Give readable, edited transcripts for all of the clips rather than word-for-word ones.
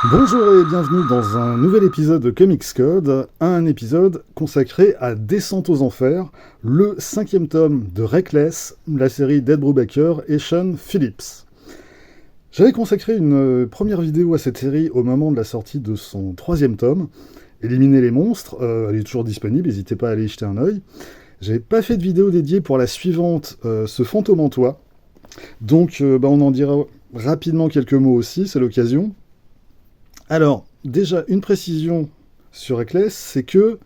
Bonjour et bienvenue dans un nouvel épisode de Comics Code, un épisode consacré à Descente aux Enfers, le 5e tome de Reckless, la série d'Ed Brubaker et Sean Phillips. J'avais consacré une première vidéo à cette série au moment de la sortie de son 3e tome, Éliminer les monstres, elle est toujours disponible, n'hésitez pas à aller y jeter un œil. J'avais pas fait de vidéo dédiée pour la suivante, Ce fantôme en toi, donc on en dira rapidement quelques mots aussi, c'est l'occasion. Alors, déjà, une précision sur Reckless, c'est que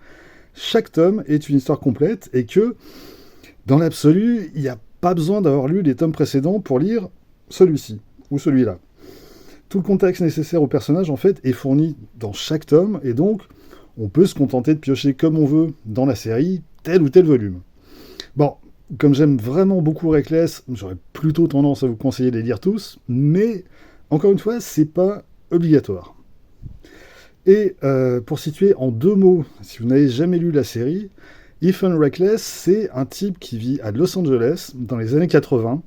chaque tome est une histoire complète et que, dans l'absolu, il n'y a pas besoin d'avoir lu les tomes précédents pour lire celui-ci ou celui-là. Tout le contexte nécessaire au personnage, en fait, est fourni dans chaque tome et donc on peut se contenter de piocher comme on veut dans la série tel ou tel volume. Bon, comme j'aime vraiment beaucoup Reckless, j'aurais plutôt tendance à vous conseiller de les lire tous, mais encore une fois, c'est pas obligatoire. Et pour situer en 2 mots, si vous n'avez jamais lu la série, Ethan Reckless, c'est un type qui vit à Los Angeles dans les années 80.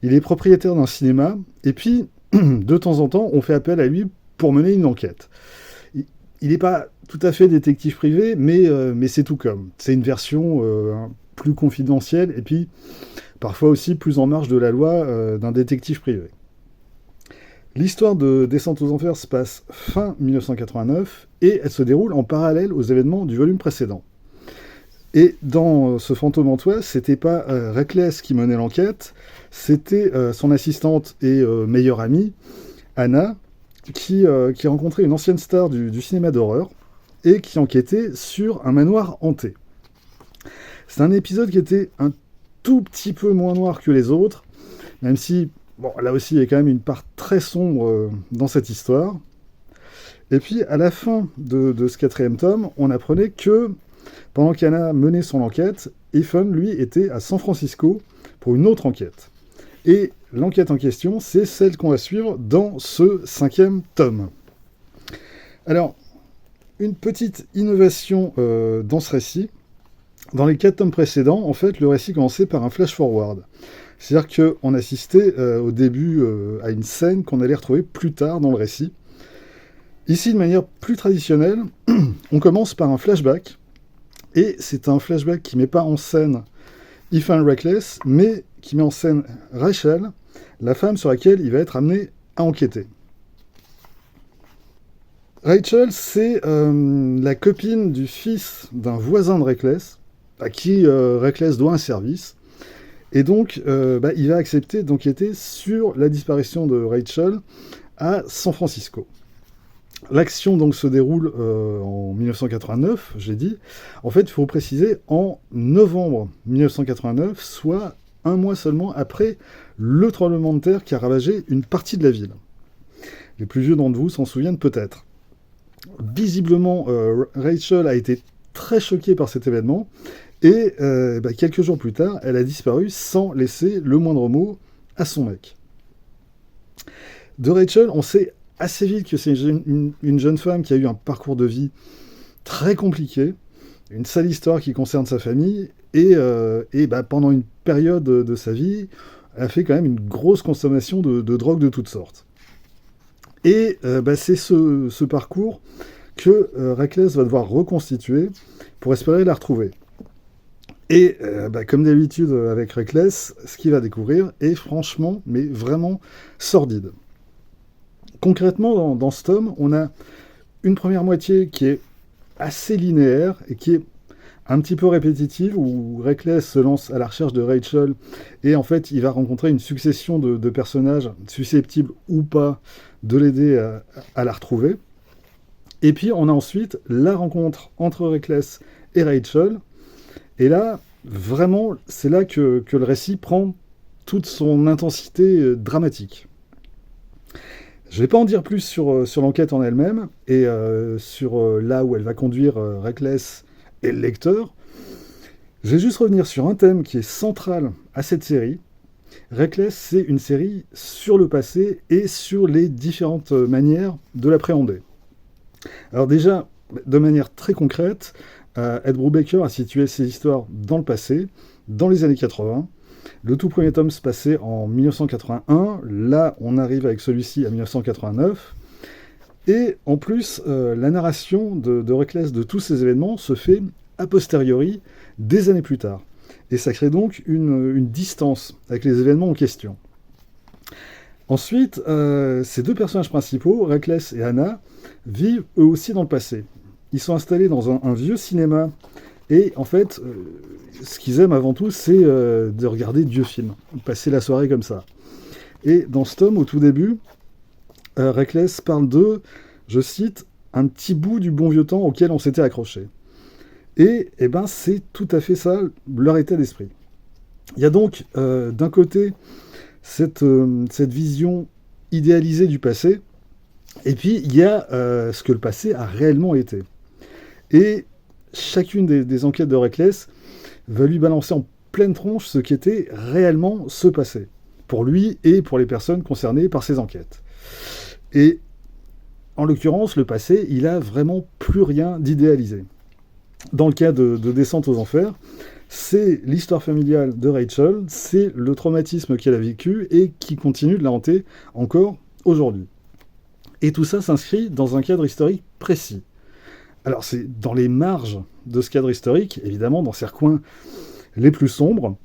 Il est propriétaire d'un cinéma, et puis, de temps en temps, on fait appel à lui pour mener une enquête. Il n'est pas tout à fait détective privé, mais c'est tout comme. C'est une version plus confidentielle, et puis parfois aussi plus en marge de la loi d'un détective privé. L'histoire de Descente aux Enfers se passe fin 1989 et elle se déroule en parallèle aux événements du volume précédent. Et dans Ce fantôme en toi, c'était pas Reckless qui menait l'enquête, c'était son assistante et meilleure amie, Anna, qui rencontrait une ancienne star du cinéma d'horreur et qui enquêtait sur un manoir hanté. C'est un épisode qui était un tout petit peu moins noir que les autres, même si bon, là aussi, il y a quand même une part très sombre dans cette histoire. Et puis, à la fin de ce 4e tome, on apprenait que, pendant qu'Anna menait son enquête, Ethan, lui, était à San Francisco pour une autre enquête. Et l'enquête en question, c'est celle qu'on va suivre dans ce 5e tome. Alors, une petite innovation dans ce récit. Dans les 4 tomes précédents, en fait, le récit commençait par un flash-forward. C'est-à-dire qu'on assistait au début à une scène qu'on allait retrouver plus tard dans le récit. Ici, de manière plus traditionnelle, on commence par un flashback, et c'est un flashback qui ne met pas en scène Ethan Reckless, mais qui met en scène Rachel, la femme sur laquelle il va être amené à enquêter. Rachel, c'est la copine du fils d'un voisin de Reckless, à qui Reckless doit un service. Et donc, il va accepter d'enquêter sur la disparition de Rachel à San Francisco. L'action donc se déroule en 1989, j'ai dit. En fait, il faut préciser, en novembre 1989, soit un mois seulement après le tremblement de terre qui a ravagé une partie de la ville. Les plus vieux d'entre vous s'en souviennent peut-être. Visiblement, Rachel a été très choquée par cet événement, et quelques jours plus tard, elle a disparu sans laisser le moindre mot à son mec. De Rachel, on sait assez vite que c'est une jeune femme qui a eu un parcours de vie très compliqué, une sale histoire qui concerne sa famille, et pendant une période de sa vie, elle a fait quand même une grosse consommation de drogue de toutes sortes. Et c'est ce parcours que Reckless va devoir reconstituer pour espérer la retrouver. Et comme d'habitude avec Reckless, ce qu'il va découvrir est franchement, mais vraiment sordide. Concrètement, dans ce tome, on a une première moitié qui est assez linéaire et qui est un petit peu répétitive, où Reckless se lance à la recherche de Rachel, et en fait, il va rencontrer une succession de personnages susceptibles ou pas de l'aider à la retrouver. Et puis, on a ensuite la rencontre entre Reckless et Rachel, et là, vraiment, c'est là que le récit prend toute son intensité dramatique. Je ne vais pas en dire plus sur l'enquête en elle-même, et sur là où elle va conduire Reckless et le lecteur. Je vais juste revenir sur un thème qui est central à cette série. Reckless, c'est une série sur le passé et sur les différentes manières de l'appréhender. Alors déjà, de manière très concrète, Ed Brubaker a situé ses histoires dans le passé, dans les années 80. Le tout premier tome se passait en 1981. Là, on arrive avec celui-ci à 1989. Et en plus, la narration de Reckless de tous ces événements se fait a posteriori, des années plus tard. Et ça crée donc une distance avec les événements en question. Ensuite, ces deux personnages principaux, Reckless et Hannah, vivent eux aussi dans le passé. Ils sont installés dans un vieux cinéma. Et en fait, ce qu'ils aiment avant tout, c'est de regarder de vieux films, passer la soirée comme ça. Et dans ce tome, au tout début, Reckless parle de, je cite, un petit bout du bon vieux temps auquel on s'était accroché. Et eh ben, c'est tout à fait ça, leur état d'esprit. Il y a donc, d'un côté, cette vision idéalisée du passé, et puis il y a ce que le passé a réellement été. Et chacune des enquêtes de Reckless va lui balancer en pleine tronche ce qui était réellement ce passé, pour lui et pour les personnes concernées par ces enquêtes. Et en l'occurrence, le passé, il a vraiment plus rien d'idéalisé. Dans le cas de Descente aux Enfers, c'est l'histoire familiale de Rachel, c'est le traumatisme qu'elle a vécu et qui continue de la hanter encore aujourd'hui. Et tout ça s'inscrit dans un cadre historique précis. Alors c'est dans les marges de ce cadre historique, évidemment, dans ces recoins les plus sombres.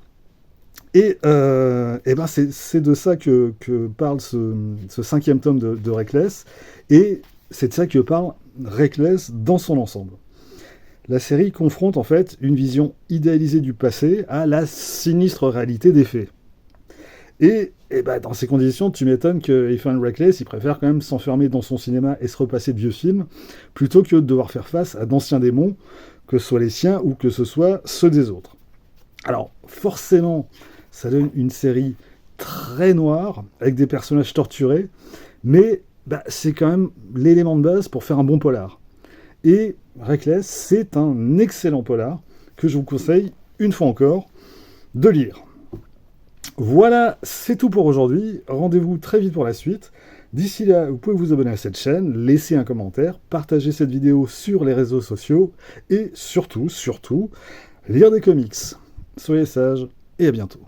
Et ben c'est de ça que parle ce cinquième tome de Reckless, et c'est de ça que parle Reckless dans son ensemble. La série confronte en fait une vision idéalisée du passé à la sinistre réalité des faits. Et ben, dans ces conditions, tu m'étonnes que Ethan Reckless, il préfère quand même s'enfermer dans son cinéma et se repasser de vieux films, plutôt que de devoir faire face à d'anciens démons, que ce soit les siens ou que ce soit ceux des autres. Alors, forcément, ça donne une série très noire, avec des personnages torturés, mais bah, c'est quand même l'élément de base pour faire un bon polar. Et Reckless, c'est un excellent polar que je vous conseille, une fois encore, de lire. Voilà, c'est tout pour aujourd'hui. Rendez-vous très vite pour la suite. D'ici là, vous pouvez vous abonner à cette chaîne, laisser un commentaire, partager cette vidéo sur les réseaux sociaux et surtout, lire des comics. Soyez sages et à bientôt.